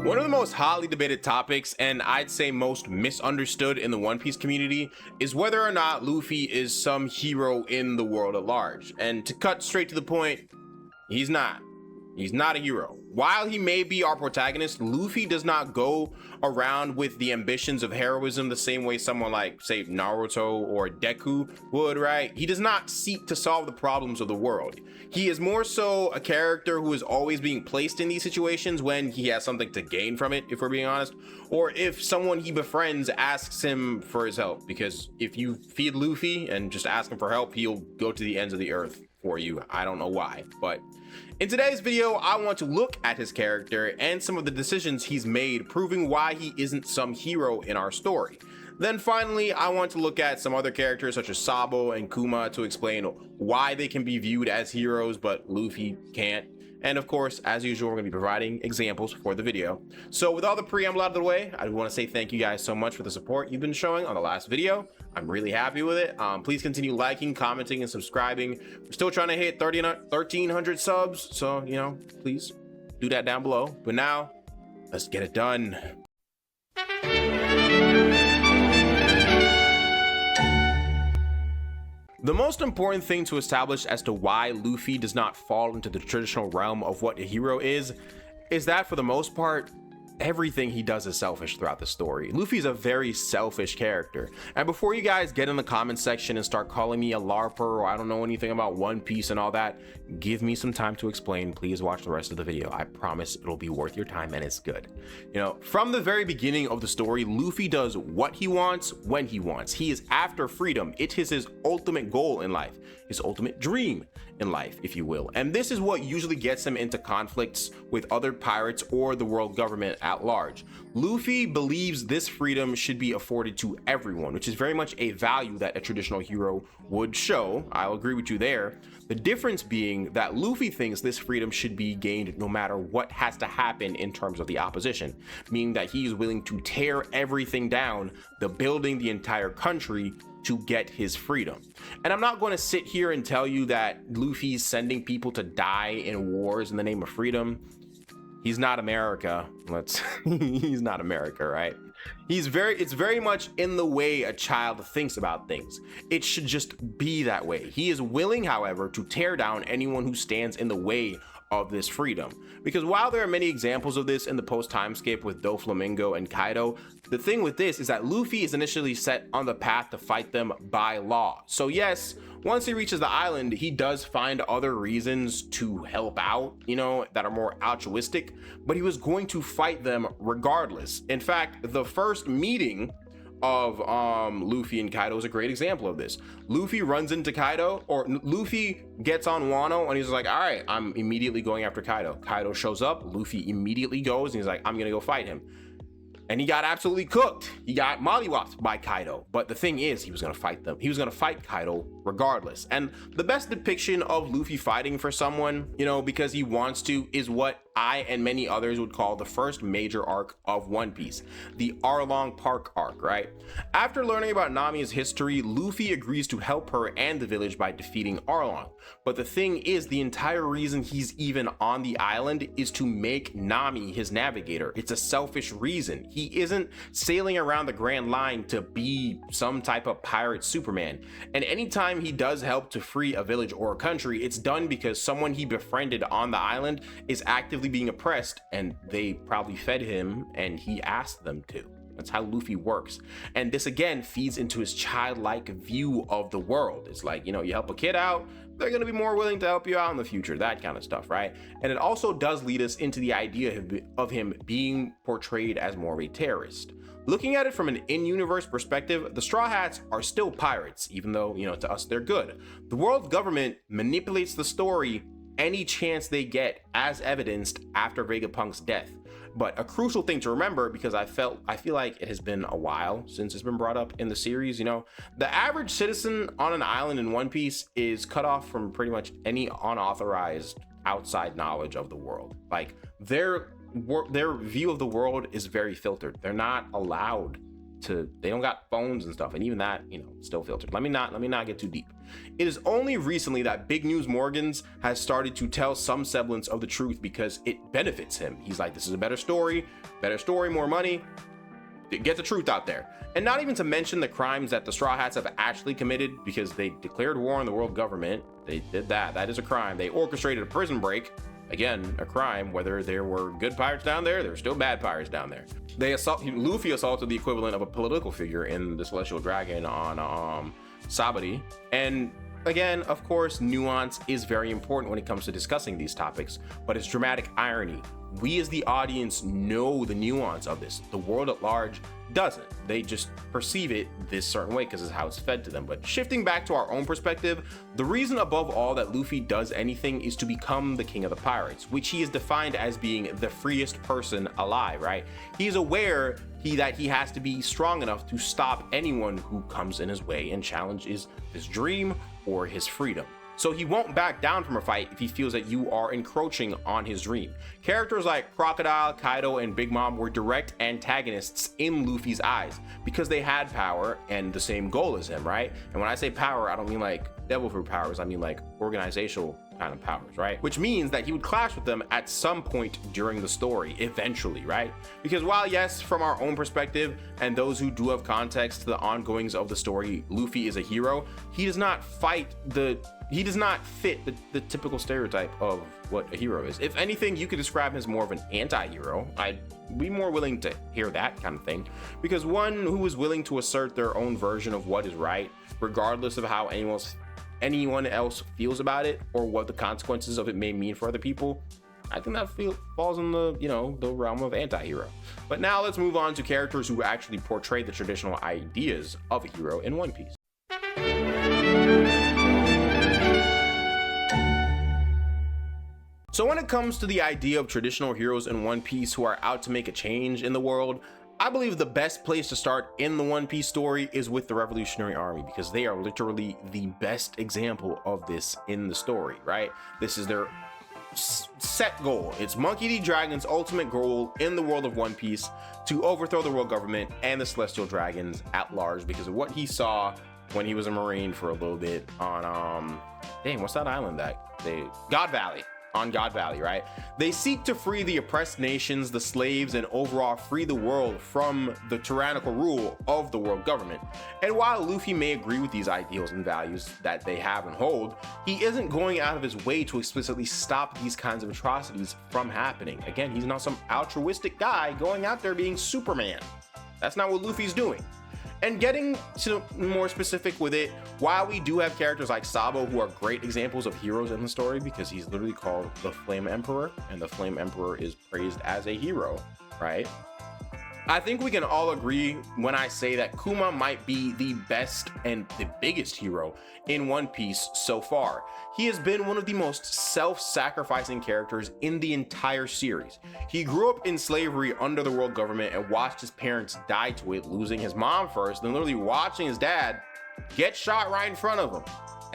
One of the most hotly debated topics, and I'd say most misunderstood in the One Piece community, is whether or not Luffy is some hero in the world at large. And to cut straight to the point, he's not. He's not a hero. While he may be our protagonist, Luffy does not go around with the ambitions of heroism the same way someone like, say, Naruto or Deku would, right? He does not seek to solve the problems of the world. He is more so a character who is always being placed in these situations when he has something to gain from it, if we're being honest, or if someone he befriends asks him for his help. Because if you feed Luffy and just ask him for help, he'll go to the ends of the earth for you. I don't know why, but in today's video, I want to look at his character and some of the decisions he's made, proving why he isn't some hero in our story. Then finally, I want to look at some other characters such as Sabo and Kuma to explain why they can be viewed as heroes, but Luffy can't. And of course, as usual, we're going to be providing examples for the video. So with all the preamble out of the way, I want to say thank you guys so much for the support you've been showing on the last video. I'm really happy with it. Please continue liking, commenting, and subscribing. We're still trying to hit 1,300 subs. So, you know, please do that down below. But now, let's get it done. The most important thing to establish as to why Luffy does not fall into the traditional realm of what a hero is that for the most part, everything he does is selfish throughout the story. Luffy is a very selfish character. And before you guys get in the comment section and start calling me a LARPer or I don't know anything about One Piece and all that, give me some time to explain. Please watch the rest of the video. I promise it'll be worth your time and it's good. You know, from the very beginning of the story, Luffy does what he wants when he wants. He is after freedom. It is his ultimate goal in life, his ultimate dream in life, if you will. And this is what usually gets him into conflicts with other pirates or the world government at large. Luffy believes this freedom should be afforded to everyone, which is very much a value that a traditional hero would show. I'll agree with you there. The difference being that Luffy thinks this freedom should be gained no matter what has to happen in terms of the opposition, meaning that he's willing to tear everything down, building the entire country to get his freedom. And I'm not going to sit here and tell you that Luffy's sending people to die in wars in the name of freedom. He's not America. He's not America, right? It's very much in the way a child thinks about things. It should just be that way. He is willing, however, to tear down anyone who stands in the way of this freedom. Because while there are many examples of this in the post timescape with Doflamingo and Kaido, the thing with this is that Luffy is initially set on the path to fight them by law. So yes, once he reaches the island, he does find other reasons to help out, you know, that are more altruistic, but he was going to fight them regardless. In fact, the first meeting of Luffy and Kaido is a great example of this. Luffy runs into Kaido, or Luffy gets on Wano and he's like, all right, I'm immediately going after Kaido. Kaido shows up, Luffy immediately goes and he's like, I'm gonna go fight him. And he got absolutely cooked. He got mollywopped by Kaido. But the thing is, he was gonna fight them. He was gonna fight Kaido regardless. And the best depiction of Luffy fighting for someone, you know, because he wants to, is what I and many others would call the first major arc of One Piece, the Arlong Park arc, right? After learning about Nami's history, Luffy agrees to help her and the village by defeating Arlong. But the thing is, the entire reason he's even on the island is to make Nami his navigator. It's a selfish reason. He isn't sailing around the Grand Line to be some type of pirate Superman. And anytime he does help to free a village or a country, it's done because someone he befriended on the island is actively being oppressed and they probably fed him and he asked them to. That's how Luffy works. And this again feeds into his childlike view of the world. It's like, you know, you help a kid out, they're going to be more willing to help you out in the future, that kind of stuff, right? And it also does lead us into the idea of him being portrayed as more of a terrorist. Looking at it from an in-universe perspective, the Straw Hats are still pirates, even though, you know, to us they're good. The world government manipulates the story any chance they get, as evidenced after Vegapunk's death. But a crucial thing to remember, because I feel like it has been a while since it's been brought up in the series, you know, the average citizen on an island in One Piece is cut off from pretty much any unauthorized outside knowledge of the world. Like their view of the world is very filtered. They're not allowed they don't got phones and stuff, and even that, still filtered. Let me not get too deep. It is only recently that Big News Morgans has started to tell some semblance of the truth because it benefits him. He's like, this is a better story, more money, get the truth out there. And not even to mention the crimes that the Straw Hats have actually committed, because they declared war on the world government. They did that is a crime. They orchestrated a prison break, again, a crime. Whether there were good pirates down there were still bad pirates down there. Luffy assaulted the equivalent of a political figure in the Celestial Dragon on Sabati. And again, of course, nuance is very important when it comes to discussing these topics, but it's dramatic irony. We as the audience know the nuance of this. The world at large doesn't. They just perceive it this certain way because it's how it's fed to them. But shifting back to our own perspective, the reason above all that Luffy does anything is to become the king of the pirates, which he is defined as being the freest person alive, right? He is aware that he has to be strong enough to stop anyone who comes in his way and challenges his dream or his freedom. So he won't back down from a fight if he feels that you are encroaching on his dream. Characters like Crocodile, Kaido, and Big Mom were direct antagonists in Luffy's eyes because they had power and the same goal as him, right? And when I say power, I don't mean like devil fruit powers, I mean like organizational kind of powers, right? Which means that he would clash with them at some point during the story, eventually, right? Because while yes, from our own perspective and those who do have context to the ongoings of the story, Luffy is a hero, he does not fit the typical stereotype of what a hero is. If anything, you could describe him as more of an anti-hero. I'd be more willing to hear that kind of thing, because one who is willing to assert their own version of what is right, regardless of how anyone else feels about it or what the consequences of it may mean for other people, I think that falls in the realm of anti-hero. But now let's move on to characters who actually portray the traditional ideas of a hero in One Piece. So when it comes to the idea of traditional heroes in One Piece who are out to make a change in the world, I believe the best place to start in the One Piece story is with the Revolutionary Army, because they are literally the best example of this in the story, right? This is their set goal. It's Monkey D. Dragon's ultimate goal in the world of One Piece to overthrow the world government and the Celestial Dragons at large because of what he saw when he was a Marine for a little bit on, what's that island God Valley. On God Valley, right? They seek to free the oppressed nations, the slaves, and overall free the world from the tyrannical rule of the world government. And while Luffy may agree with these ideals and values that they have and hold, he isn't going out of his way to explicitly stop these kinds of atrocities from happening. Again, he's not some altruistic guy going out there being Superman. That's not what Luffy's doing. And getting to more specific with it, while we do have characters like Sabo who are great examples of heroes in the story because he's literally called the Flame Emperor, and the Flame Emperor is praised as a hero, right? I think we can all agree when I say that Kuma might be the best and the biggest hero in One Piece so far. He has been one of the most self-sacrificing characters in the entire series. He grew up in slavery under the world government and watched his parents die to it, losing his mom first, then literally watching his dad get shot right in front of him.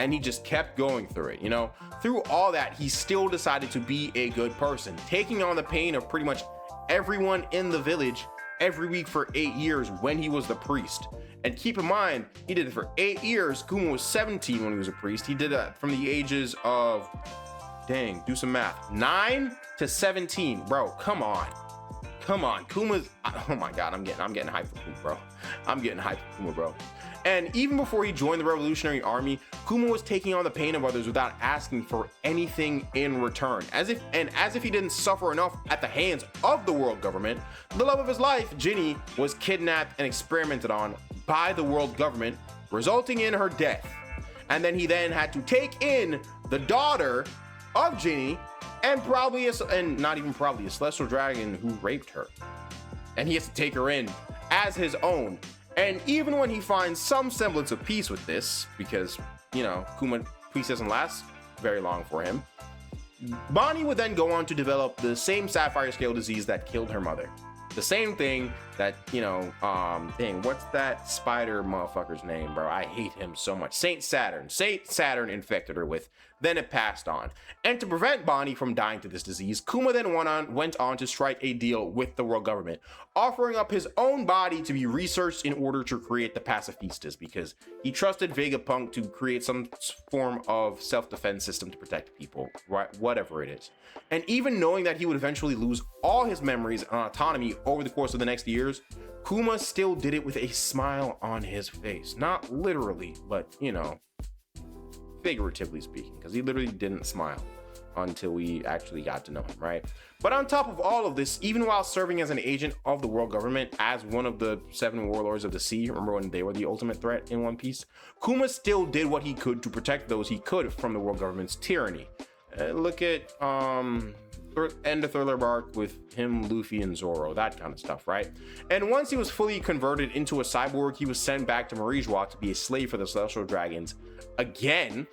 And he just kept going through it, Through all that, he still decided to be a good person, taking on the pain of pretty much everyone in the village every week for 8 years when he was the priest. And keep in mind, he did it for 8 years. Kuma was 17 when he was a priest. He did that from the ages of, do some math, 9 to 17. Bro, come on. Kuma's, oh my God, I'm getting hyped for Kuma, bro. I'm getting hyped for Kuma, bro. And even before he joined the Revolutionary Army, Kuma was taking on the pain of others without asking for anything in return. As if he didn't suffer enough at the hands of the world government, the love of his life, Ginny, was kidnapped and experimented on by the world government, resulting in her death. And then he had to take in the daughter of Ginny and not even probably a Celestial Dragon who raped her. And he has to take her in as his own. And even when he finds some semblance of peace with this, because, Kuma, peace doesn't last very long for him, Bonnie would then go on to develop the same sapphire scale disease that killed her mother. The same thing that, what's that spider motherfucker's name, bro? I hate him so much. Saint Saturn infected her with then it passed on. And to prevent Bonnie from dying to this disease, Kuma then went on to strike a deal with the world government, offering up his own body to be researched in order to create the pacifistas, because he trusted Vegapunk to create some form of self-defense system to protect people, right? Whatever it is. And even knowing that he would eventually lose all his memories and autonomy over the course of the next years, Kuma still did it with a smile on his face. Not literally, but, you know, figuratively speaking, because he literally didn't smile until we actually got to know him, right? But on top of all of this, even while serving as an agent of the world government as one of the 7 warlords of the sea, remember when they were the ultimate threat in One Piece, Kuma still did what he could to protect those he could from the world government's tyranny. Look at end of Thriller Bark with him, Luffy, and Zoro, that kind of stuff, right? And once he was fully converted into a cyborg, he was sent back to Marijois to be a slave for the Celestial Dragons again.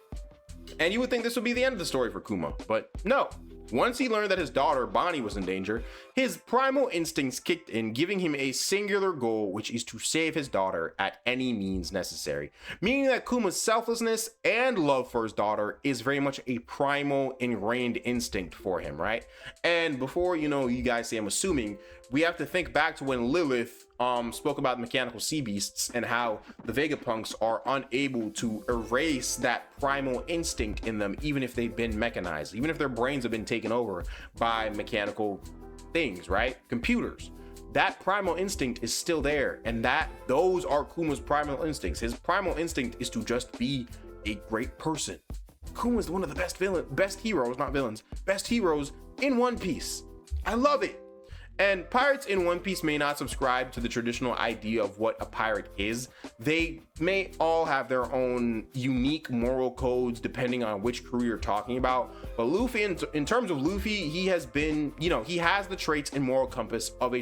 And you would think this would be the end of the story for Kuma, but no. Once he learned that his daughter Bonnie was in danger, his primal instincts kicked in, giving him a singular goal, which is to save his daughter at any means necessary. Meaning that Kuma's selflessness and love for his daughter is very much a primal ingrained instinct for him, right? And before, you know, you guys say I'm assuming, we have to think back to when Lilith spoke about mechanical sea beasts and how the Vegapunks are unable to erase that primal instinct in them, even if they've been mechanized, even if their brains have been taken over by mechanical things, right? Computers. That primal instinct is still there, and those are Kuma's primal instincts. His primal instinct is to just be a great person. Kuma is one of the best heroes in One Piece. I love it. And pirates in One Piece may not subscribe to the traditional idea of what a pirate is. They may all have their own unique moral codes depending on which crew you're talking about. But Luffy, in terms of Luffy, he has been, you know, he has the traits and moral compass of a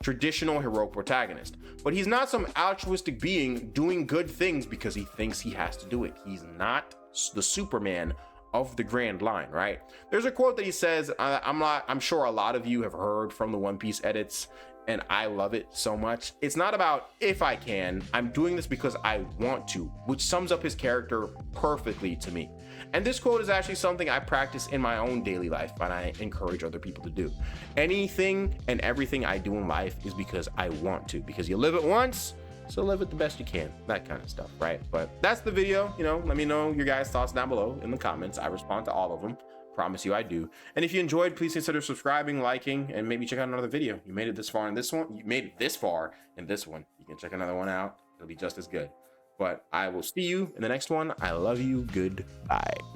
traditional heroic protagonist. But he's not some altruistic being doing good things because he thinks he has to do it. He's not the Superman of the Grand Line, right? There's a quote that he says, I'm sure a lot of you have heard from the One Piece edits, and I love it so much. It's not about if I can, I'm doing this because I want to, which sums up his character perfectly to me. And this quote is actually something I practice in my own daily life, and I encourage other people to do. Anything and everything I do in life is because I want to, because you live it once, so live it the best you can, that kind of stuff, right? But that's the video. You know, let me know your guys' thoughts down below in the comments. I respond to all of them, promise you I do. And if you enjoyed, please consider subscribing, liking, and maybe check out another video. You made it this far in this one, you made it this far in this one, you can check another one out. It'll be just as good. But I will see you in the next one. I love you. Goodbye.